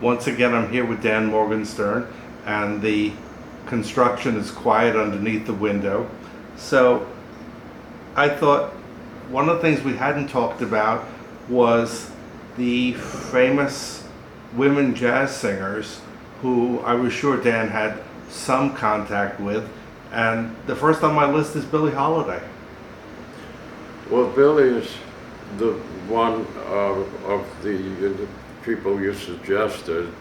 Once again, I'm here with Dan Morgenstern, and the construction is quiet underneath the window. So I thought one of the things we hadn't talked about was the famous women jazz singers who I was sure Dan had some contact with. And the first on my list is Billie Holiday. Well, Billy is the one of the people you suggested,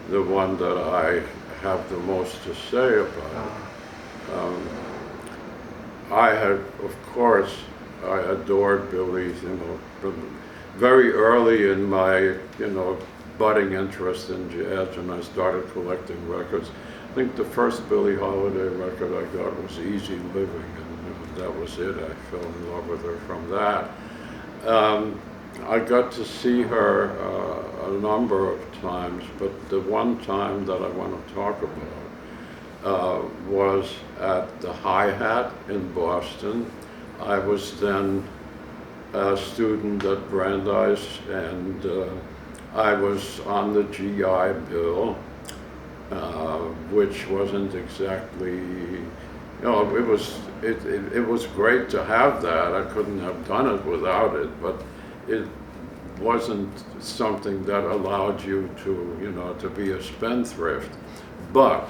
the one that I have the most to say about. I had, of course, I adored Billy, from very early in my, budding interest in jazz, when I started collecting records. I think the first Billie Holiday record I got was Easy Living, and that was it. I fell in love with her from that. I got to see her a number of times, but the one time that I want to talk about was at the Hi-Hat in Boston. I was then a student at Brandeis, and I was on the GI Bill, which wasn't exactly, it was great to have that. I couldn't have done it without it, but it wasn't something that allowed you to be a spendthrift. But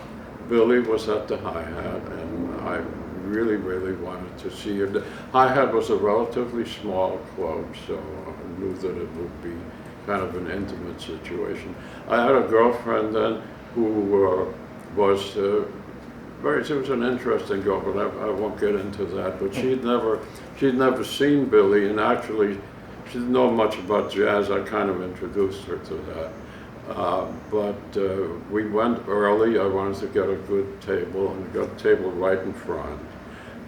Billy was at the Hi-Hat, and I really, really wanted to see her. The Hi-Hat was a relatively small club, so I knew that it would be kind of an intimate situation. I had a girlfriend then who was she was an interesting girl, but I won't get into that. But she'd never seen Billy, and actually she didn't know much about jazz. I kind of introduced her to that. But we went early. I wanted to get a good table, and got a table right in front.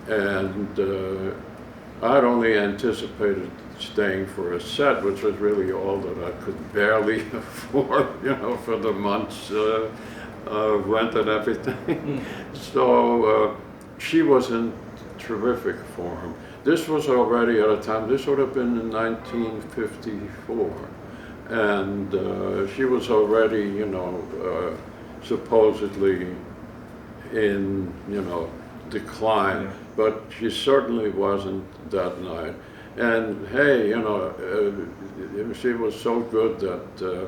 And I had only anticipated staying for a set, which was really all that I could barely afford, for the month's rent and everything. So she was in terrific form. This was already at a time, this would have been in 1954. And she was already, supposedly in, decline, yeah. But she certainly wasn't that night. And hey, she was so good that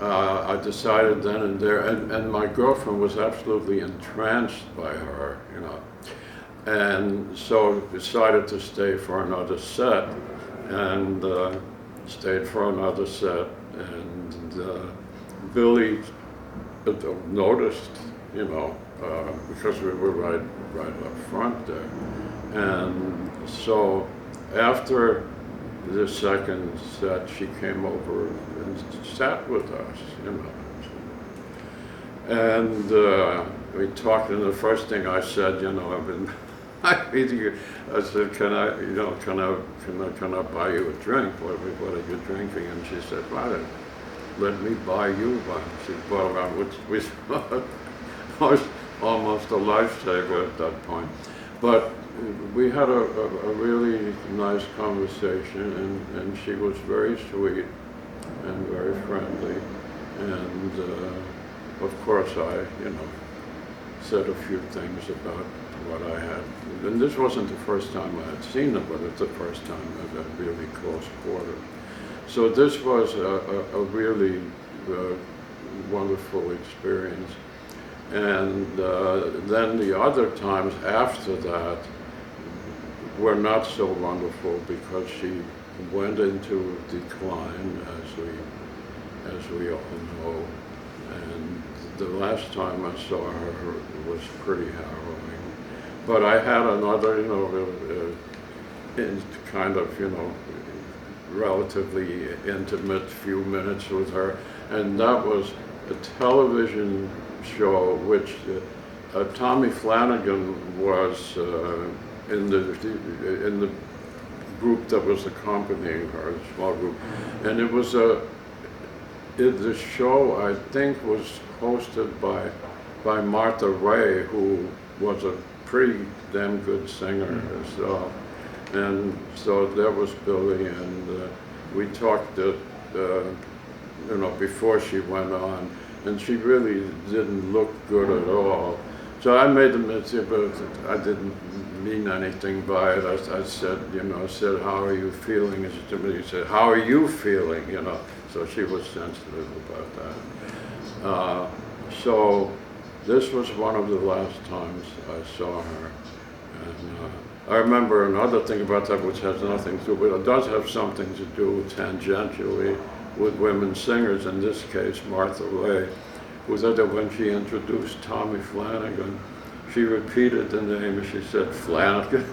I decided then and there, and my girlfriend was absolutely entranced by her, and so decided to stay for another set, and stayed for another set, and Billy noticed, because we were right up front there, and so after the second set, she came over and sat with us, and we talked. And the first thing I said, I said, can I buy you a drink? What are you drinking? And she said, well, let me buy you one. She bought one, which was almost a lifesaver at that point. But we had a really nice conversation, and she was very sweet and very friendly. And of course I, said a few things about what I had. And this wasn't the first time I had seen her, but it's the first time I've had really close quarters. So this was a really wonderful experience. And then the other times after that were not so wonderful, because she went into decline, as we all know. And the last time I saw her was pretty harrowing. But I had another, kind of, relatively intimate few minutes with her, and that was a television show which Tommy Flanagan was in the group that was accompanying her, a small group, and it was the show, I think, was hosted by Martha Raye, who was a pretty damn good singer herself. And so there was Billy, and we talked at you know, before she went on, and she really didn't look good at all. So I made the mistake, but I didn't mean anything by it. I said, you know, I said, how are you feeling? And she said, how are you feeling? You know, so she was sensitive about that. So this was one of the last times I saw her. And I remember another thing about that which has nothing to do, but it does have something to do tangentially with women singers, in this case Martha Raye, who said that when she introduced Tommy Flanagan, she repeated the name and she said, Flanagan.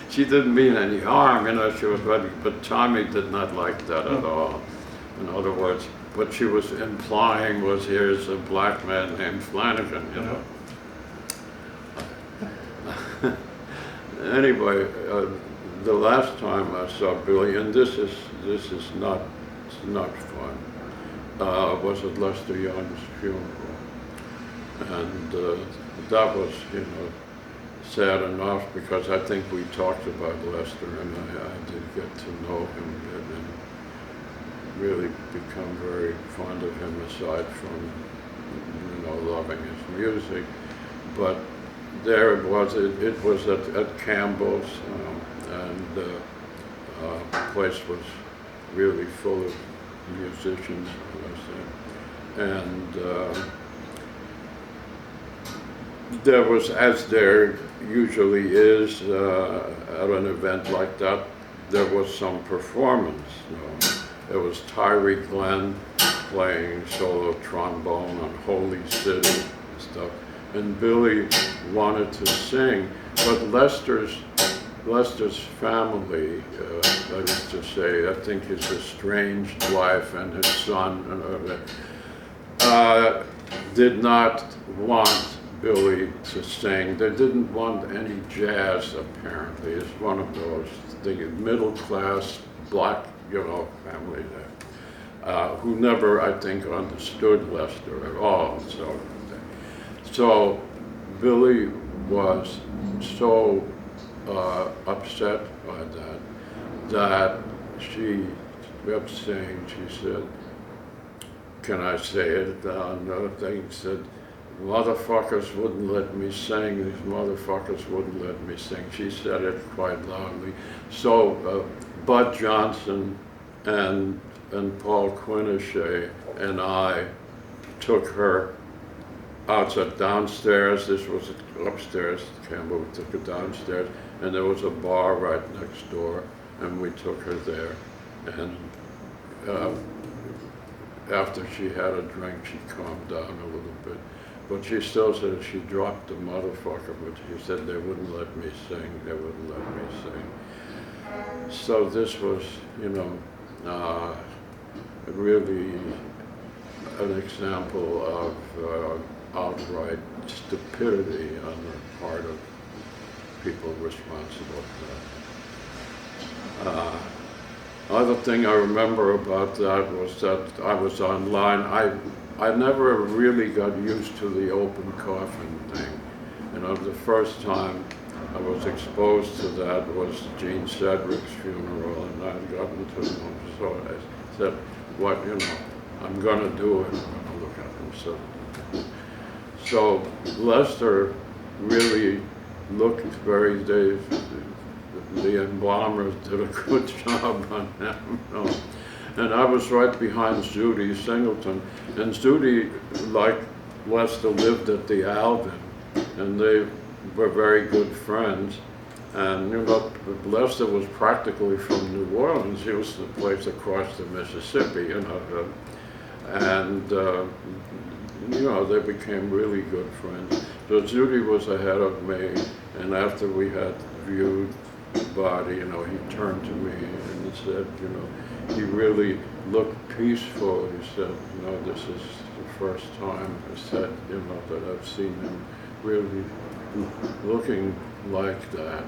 She didn't mean any harm, you know, she was ready, but Tommy did not like that at all. In other words, what she was implying was, here's a black man named Flanagan, you know. Anyway, the last time I saw Billie, and this is not fun, was at Lester Young's funeral, and that was, you know, sad enough because I think we talked about Lester, and I did get to know him and really become very fond of him, aside from, you know, loving his music. But there it was at Campbell's, and the place was really full of musicians, as I said. And there was, as there usually is at an event like that, there was some performance. You know. There was Tyree Glenn playing solo trombone on Holy City and stuff. And Billie wanted to sing, but Lester's family, that is to say, I think his estranged wife and his son, did not want Billie to sing. They didn't want any jazz, apparently. It's one of those, the middle-class black, you know, family there, who never, I think, understood Lester at all. So Billie was so upset by that she kept saying, she said, can I say it? Another thing said, motherfuckers wouldn't let me sing, these motherfuckers wouldn't let me sing. She said it quite loudly. So Bud Johnson and Paul Quinochet and I took her outside downstairs. This was upstairs, Campbell, we took her downstairs, and there was a bar right next door, and we took her there. And after she had a drink, she calmed down a little bit. But she still said she dropped the motherfucker, but she said they wouldn't let me sing, they wouldn't let me sing. So this was, you know, really an example of outright stupidity on the part of people responsible for that. Other thing I remember about that was that I was online. I never really got used to the open coffin thing. You know, the first time I was exposed to that was Gene Cedric's funeral, and I'd gotten to know, so I said, what, you know, I'm gonna do it, I'm gonna look at him. So Lester really looked very, the embalmers did a good job on him, you know. And I was right behind Judy Singleton, and Judy, like Lester, lived at the Alvin, and they were very good friends. And you know, Lester was practically from New Orleans. He was the place across the Mississippi, you know. And you know, they became really good friends. So Judy was ahead of me, and after we had viewed the body, you know, he turned to me and he said, you know, he really looked peaceful. He said, you know, this is the first time, I said, you know, that I've seen him really looking like that.